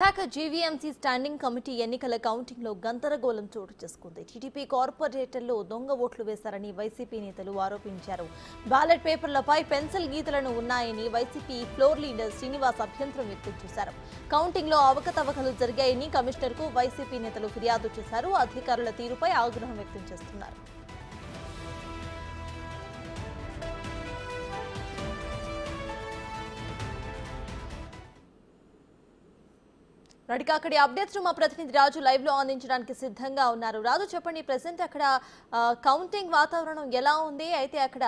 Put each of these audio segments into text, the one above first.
Visakha GVMC standing committee ఎన్నికల counting లో గందరగోళం చోటు చేసుకుంది. టీడీపీ కార్పొరేటర్లు దొంగ ఓట్లు వేశారని వైసీపీ నేతలు ఆరోపించారు. బ్యాలెట్ పేపర్లపై పెన్సిల్ గీతలను ఉన్నాయని వైసీపీ ఫ్లోర్ లీడర్ శ్రీనివాస్ అభ్యంతరం వ్యక్తం చేశారు. కౌంటింగ్ లో అవకతవకలు జరిగాయని కమిషనర్ కు వైసీపీ నేతలు ఫిర్యాదు చేశారు. అధికారుల తీరుపై ఆగ్రహం వ్యక్తం చేస్తున్నారు. అక్కడి అప్డేట్స్ మా ప్రతినిధి రాజు లైవ్ లో అందించడానికి సిద్ధంగా ఉన్నారు. రాజు చెప్పండి, ప్రెసెంట్ అక్కడ కౌంటింగ్ వాతావరణం ఎలా ఉంది? అయితే అక్కడ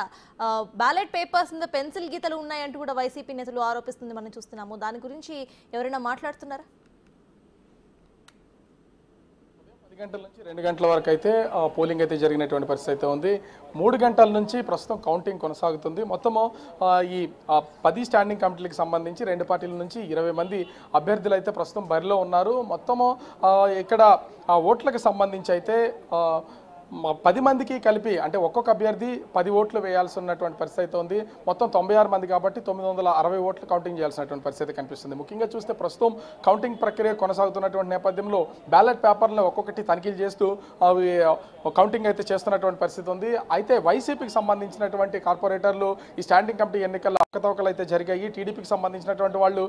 బ్యాలెట్ పేపర్స్ మీద పెన్సిల్ గీతలు ఉన్నాయంటూ కూడా వైసీపీ నేతలు ఆరోపిస్తుంది మనం చూస్తున్నాము. దాని గురించి ఎవరైనా మాట్లాడుతున్నారా? 10 గంటల నుంచి 2 గంటల వరకు అయితే పోలింగ్ అయితే జరిగినటువంటి పరిస్థితి అయితే ఉంది. 3 గంటల నుంచి ప్రస్తుతం కౌంటింగ్ కొనసాగుతుంది. మొత్తము ఈ 10 స్టాండింగ్ కమిటీలకు సంబంధించి 2 పార్టీల నుంచి 20 మంది అభ్యర్థులు అయితే ప్రస్తుతం బరిలో ఉన్నారు. మొత్తము ఇక్కడ ఓట్లకు సంబంధించి అయితే 10 మందికి కలిపి అంటే ఒక్కొక్క అభ్యర్థి 10 ఓట్లు వేయాల్సి ఉన్నటువంటి పరిస్థితి అయితే ఉంది. మొత్తం 96 మంది కాబట్టి 960 ఓట్లు కౌంటింగ్ చేయాల్సినటువంటి పరిస్థితి కనిపిస్తుంది. ముఖ్యంగా చూస్తే ప్రస్తుతం కౌంటింగ్ ప్రక్రియ కొనసాగుతున్నటువంటి నేపథ్యంలో బ్యాలెట్ పేపర్లను ఒక్కొక్కటి తనిఖీలు చేస్తూ అవి కౌంటింగ్ అయితే చేస్తున్నటువంటి పరిస్థితి ఉంది. అయితే వైసీపీకి సంబంధించినటువంటి కార్పొరేటర్లు ఈ స్టాండింగ్ కమిటీ ఎన్నికల్లో అవకతవకలు అయితే జరిగాయి. టీడీపీకి సంబంధించినటువంటి వాళ్ళు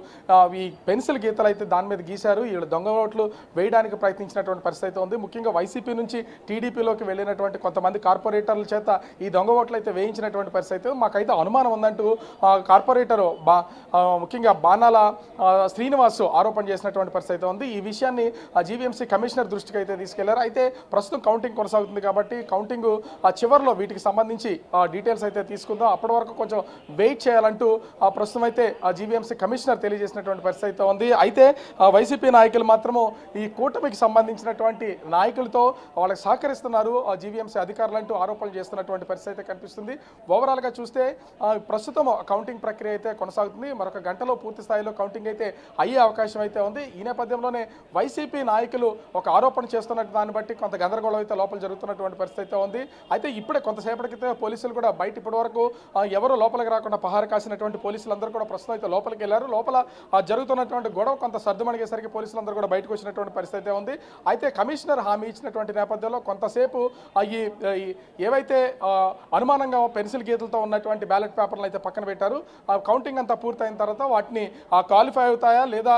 ఈ పెన్సిల్ గీతలు అయితే దాని మీద గీశారు. వీళ్ళు దొంగ ఓట్లు వేయడానికి ప్రయత్నించినటువంటి పరిస్థితి అయితే ఉంది. ముఖ్యంగా వైసీపీ నుంచి టీడీపీలోకి వెళ్ళినటువంటి కొంతమంది కార్పొరేటర్ల చేత ఈ దొంగ ఓట్లు అయితే వేయించినటువంటి పరిస్థితి. మాకైతే అనుమానం ఉందంటూ కార్పొరేటర్ ముఖ్యంగా బాణాల శ్రీనివాస్ ఆరోపణ చేసినటువంటి పరిస్థితి ఉంది. ఈ విషయాన్ని జీవీఎంసీ కమిషనర్ దృష్టికి అయితే తీసుకెళ్లారు. అయితే ప్రస్తుతం కౌంటింగ్ కొనసాగుతుంది కాబట్టి కౌంటింగ్ చివరిలో వీటికి సంబంధించి డీటెయిల్స్ అయితే తీసుకుందాం, అప్పటి వరకు కొంచెం వెయిట్ చేయాలంటూ ప్రస్తుతం అయితే జీవీఎంసీ కమిషనర్ తెలియజేసినటువంటి పరిస్థితి అయితే ఉంది. అయితే వైసీపీ నాయకులు మాత్రము ఈ కూటమికి సంబంధించినటువంటి నాయకులతో వాళ్ళకి సహకరిస్తున్నారు జీవీఎంసీ అధికారులు అంటూ ఆరోపణలు చేస్తున్నటువంటి పరిస్థితి అయితే కనిపిస్తుంది. ఓవరాల్గా చూస్తే ప్రస్తుతం కౌంటింగ్ ప్రక్రియ అయితే కొనసాగుతుంది. మరొక గంటలో పూర్తి స్థాయిలో కౌంటింగ్ అయితే అయ్యే అవకాశం అయితే ఉంది. ఈ నేపథ్యంలోనే వైసీపీ నాయకులు ఒక ఆరోపణ చేస్తున్నట్టు దాన్ని బట్టి కొంత గందరగోళం అయితే లోపల జరుగుతున్నటువంటి పరిస్థితి అయితే ఉంది. అయితే ఇప్పుడే కొంతసేపటి క్రితం పోలీసులు కూడా బయట ఇప్పటి వరకు ఎవరు లోపలికి రాకుండా పహార కాసినటువంటి పోలీసులందరూ కూడా ప్రస్తుతం అయితే లోపలికి వెళ్ళారు. లోపల జరుగుతున్నటువంటి గొడవ కొంత సర్దుమణిగేసరికి పోలీసులందరూ కూడా బయటకు వచ్చినటువంటి పరిస్థితి అయితే ఉంది. అయితే కమిషనర్ హామీ ఇచ్చినటువంటి నేపథ్యంలో కొంతసేపు ఏవైతే అనుమానంగా పెన్సిల్ గీతలతో ఉన్నటువంటి బ్యాలెట్ పేపర్లు అయితే పక్కన పెట్టారు. కౌంటింగ్ అంతా పూర్తయిన తర్వాత వాటిని క్వాలిఫై అవుతాయా లేదా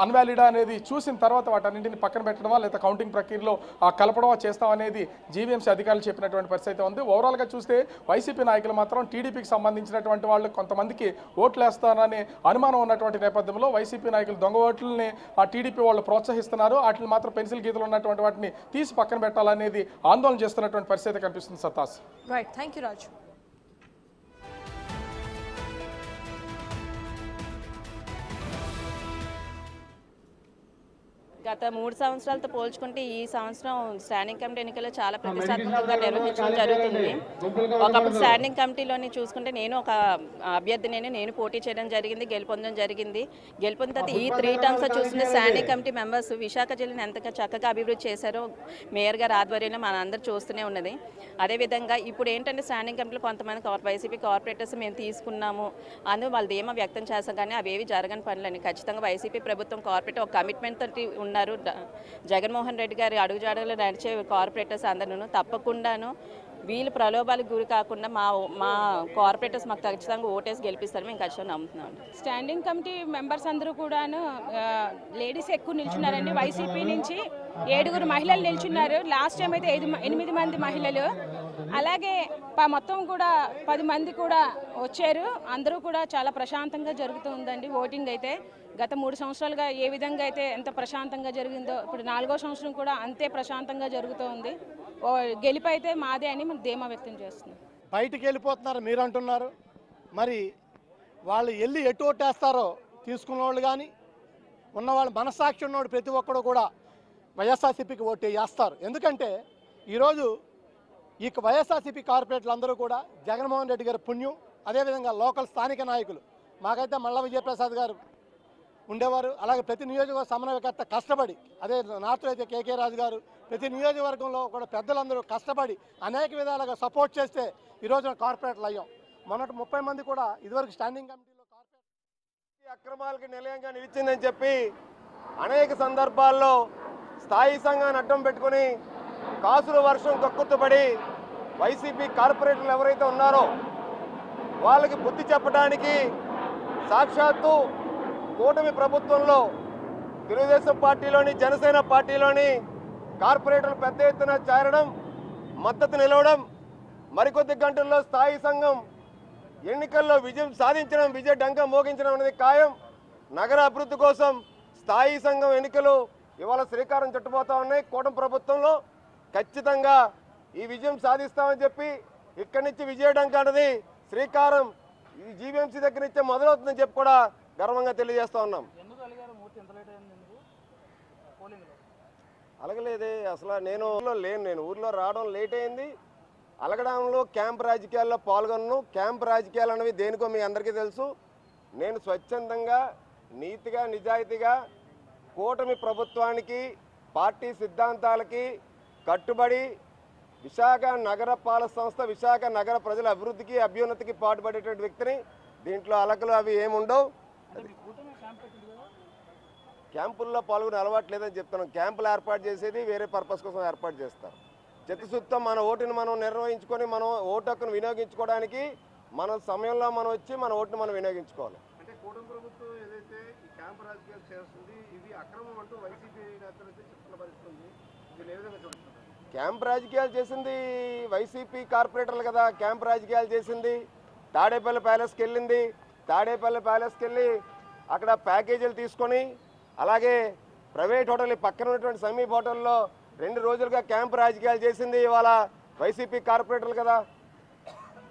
అన్వాలిడా అనేది చూసిన తర్వాత వాటన్నింటిని పక్కన పెట్టడమా లేదా కౌంటింగ్ ప్రక్రియలో కలపడమా చేస్తామనేది జీవీఎంసీ అధికారులు చెప్పినటువంటి పరిస్థితి ఉంది. ఓవరాల్గా చూస్తే వైసీపీ నాయకులు మాత్రం టీడీపీకి సంబంధించినటువంటి వాళ్ళు కొంతమందికి ఓట్లు వేస్తారనే అనుమానం ఉన్నటువంటి నేపథ్యంలో వైసీపీ నాయకులు దొంగ ఓట్లని టీడీపీ వాళ్ళు ప్రోత్సహిస్తున్నారు. వాటిని మాత్రం పెన్సిల్ గీతలు ఉన్నటువంటి వాటిని తీసి పక్కన పెట్టాలనేది ఆందోళన చేస్తున్నటువంటి పరిస్థితి కనిపిస్తుంది. సత్తాస్. రైట్, థ్యాంక్ యూ రాజు. గత 3 సంవత్సరాలతో పోల్చుకుంటే ఈ సంవత్సరం స్టాండింగ్ కమిటీ ఎన్నికలు చాలా ప్రతిష్టాత్మకంగా నిర్వహించడం జరుగుతుంది. ఒకప్పుడు స్టాండింగ్ కమిటీలోని చూసుకుంటే నేను ఒక అభ్యర్థిని నేను పోటీ చేయడం జరిగింది, గెలుపొందడం జరిగింది. గెలుపొందిన తర్వాత ఈ 3 టర్మ్స్ చూస్తుంటే స్టాండింగ్ కమిటీ మెంబర్స్ విశాఖ జిల్లాను ఎంత చక్కగా అభివృద్ధి చేశారో మేయర్ గారి ఆధ్వర్యంలో మన అందరూ చూస్తూనే ఉన్నది. అదేవిధంగా ఇప్పుడు ఏంటంటే స్టాండింగ్ కమిటీలో కొంతమంది వైసీపీ కార్పొరేటర్స్ మేము తీసుకున్నాము అని వాళ్ళు ధీమా వ్యక్తం చేస్తాం, కానీ అవేవి జరగని పనులని ఖచ్చితంగా వైసీపీ ప్రభుత్వం కార్పొరేటర్ ఒక కమిట్మెంట్ తోటి ఉన్నారు. జగన్మోహన్ రెడ్డి గారి అడుగుజాడలు నడిచే కార్పొరేటర్స్ అందరూ తప్పకుండాను వీళ్ళు ప్రలోభాలకు గురి కాకుండా మా కార్పొరేటర్స్ మాకు ఖచ్చితంగా ఓటేసి గెలిపిస్తారు, మేము ఖచ్చితంగా నమ్ముతున్నాం. స్టాండింగ్ కమిటీ మెంబర్స్ అందరూ కూడాను లేడీస్ ఎక్కువ నిల్చున్నారండి. వైసీపీ నుంచి 7 మహిళలు నిల్చున్నారు. లాస్ట్ టైం అయితే 8 మంది మహిళలు, అలాగే మొత్తం కూడా 10 మంది కూడా వచ్చారు. అందరూ కూడా చాలా ప్రశాంతంగా జరుగుతుందండి ఓటింగ్ అయితే. గత 3 సంవత్సరాలుగా ఏ విధంగా అయితే ఎంత ప్రశాంతంగా జరిగిందో ఇప్పుడు 4వ సంవత్సరం కూడా అంతే ప్రశాంతంగా జరుగుతోంది. గెలుపు అయితే మాదే అని మనం ధీమా వ్యక్తం చేస్తున్నాం. బయటికి వెళ్ళిపోతున్నారు మీరు అంటున్నారు, మరి వాళ్ళు వెళ్ళి ఎటు ఓటేస్తారో తీసుకున్న వాళ్ళు కానీ ఉన్నవాళ్ళు మనస్సాక్షి ఉన్నవాడు ప్రతి ఒక్కడు కూడా వైఎస్ఆర్సీపీకి ఓటు వేస్తారు. ఎందుకంటే ఈరోజు ఈ వైఎస్ఆర్సీపీ కార్పొరేటర్లు అందరూ కూడా జగన్మోహన్ రెడ్డి గారి పుణ్యం, అదేవిధంగా లోకల్ స్థానిక నాయకులు మాకైతే మల్ల విజయప్రసాద్ గారు ఉండేవారు. అలాగే ప్రతి నియోజకవర్గ సమన్వయకర్త కష్టపడి, అదే నార్త్లో అయితే కేకే రాజు గారు, ప్రతి నియోజకవర్గంలో కూడా పెద్దలందరూ కష్టపడి అనేక విధాలుగా సపోర్ట్ చేస్తే ఈరోజు కార్పొరేటర్లు అయ్యాం. మొన్నటి 30 మంది కూడా ఇదివరకు స్టాండింగ్ కమిటీలో కార్పొరేటర్ అక్రమాలకు నిలయంగా నిలిచిందని చెప్పి అనేక సందర్భాల్లో స్థాయి సంఘాన్ని అడ్డం పెట్టుకుని కాసుల వర్షం కక్కుర్తుపడి వైసీపీ కార్పొరేటర్లు ఎవరైతే ఉన్నారో వాళ్ళకి బుద్ధి చెప్పడానికి సాక్షాత్తు కూటమి ప్రభుత్వంలో తెలుగుదేశం పార్టీలోని జనసేన పార్టీలోని కార్పొరేటర్లు పెద్ద ఎత్తున చేరడం, మద్దతు నిలవడం, మరికొద్ది గంటల్లో స్థాయి సంఘం ఎన్నికల్లో విజయం సాధించడం, విజయ డంక మోగించడం అనేది ఖాయం. నగర అభివృద్ధి కోసం స్థాయి సంఘం ఎన్నికలు ఇవాళ శ్రీకారం చుట్టబోతా ఉన్నాయి. కూటమి ప్రభుత్వంలో ఖచ్చితంగా ఈ విజయం సాధిస్తామని చెప్పి ఇక్కడి నుంచి విజయ డంక అనేది శ్రీకారం ఈ జీవీఎంసీ దగ్గర నుంచే మొదలవుతుందని చెప్పి కూడా గర్వంగా తెలియజేస్తా ఉన్నాం. అలగలేదే అసలు నేను ఊర్లో రావడం లేట్ అయింది. అలగడంలో క్యాంప్ రాజకీయాల్లో పాల్గొన్నాను. క్యాంప్ రాజకీయాలు అనేవి దేనికో మీ అందరికీ తెలుసు. నేను స్వచ్ఛందంగా నీతిగా నిజాయితీగా కూటమి ప్రభుత్వానికి పార్టీ సిద్ధాంతాలకి కట్టుబడి విశాఖ నగర పాలక సంస్థ విశాఖ నగర ప్రజల అభివృద్ధికి అభ్యున్నతికి పాటుపడేటువంటి వ్యక్తిని. దీంట్లో అలకలు అవి ఏముండవు. క్యాంపుల్లో పాల్గొనే అలవాటు లేదని చెప్తున్నాం. క్యాంపులు ఏర్పాటు చేసేది వేరే పర్పస్ కోసం ఏర్పాటు చేస్తారు. చిత్తశుద్ధితో మన ఓటుని మనం నిర్వహించుకొని మనం ఓటు హక్కును వినియోగించుకోవడానికి మన సమయంలో మనం వచ్చి మన ఓటుని మనం వినియోగించుకోవాలి. అంటే కూటమి ప్రభుత్వం ఏదైతే ఈ క్యాంప్ రాజకీయాలు చేస్తుంది ఇది అక్రమం అంటూ వైసీపీ నేతలు చెప్తున్న పరిస్థితి ఉంది. దీన్ని ఏ విధంగా చూస్తున్నారు? క్యాంప్ రాజకీయాలు చేసింది వైసీపీ కార్పొరేటర్లు కదా. క్యాంప్ రాజకీయాలు చేసింది తాడేపల్లి ప్యాలెస్కి వెళ్ళింది. తాడేపల్లి ప్యాలెస్కి వెళ్ళి అక్కడ ప్యాకేజీలు తీసుకొని అలాగే ప్రైవేట్ హోటల్ పక్కన ఉన్నటువంటి సమీప్ హోటల్లో 2 రోజులుగా క్యాంప్ రాజకీయాలు చేసింది ఇవాళ వైసీపీ కార్పొరేటర్లు కదా.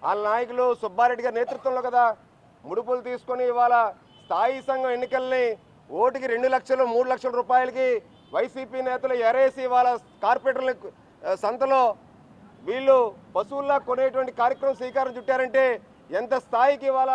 వాళ్ళ నాయకులు సుబ్బారెడ్డి గారి నేతృత్వంలో కదా ముడుపులు తీసుకొని ఇవాళ స్థాయి సంఘం ఎన్నికల్ని ఓటుకి 2 లక్షలు 3 లక్షల రూపాయలకి వైసీపీ నేతలు ఎరేసి ఇవాళ కార్పొరేటర్ల సంతలో వీళ్ళు పశువుల్లా కొనేటువంటి కార్యక్రమం శ్రీకారం చుట్టారంటే ఎంత స్థాయికి ఇవాళ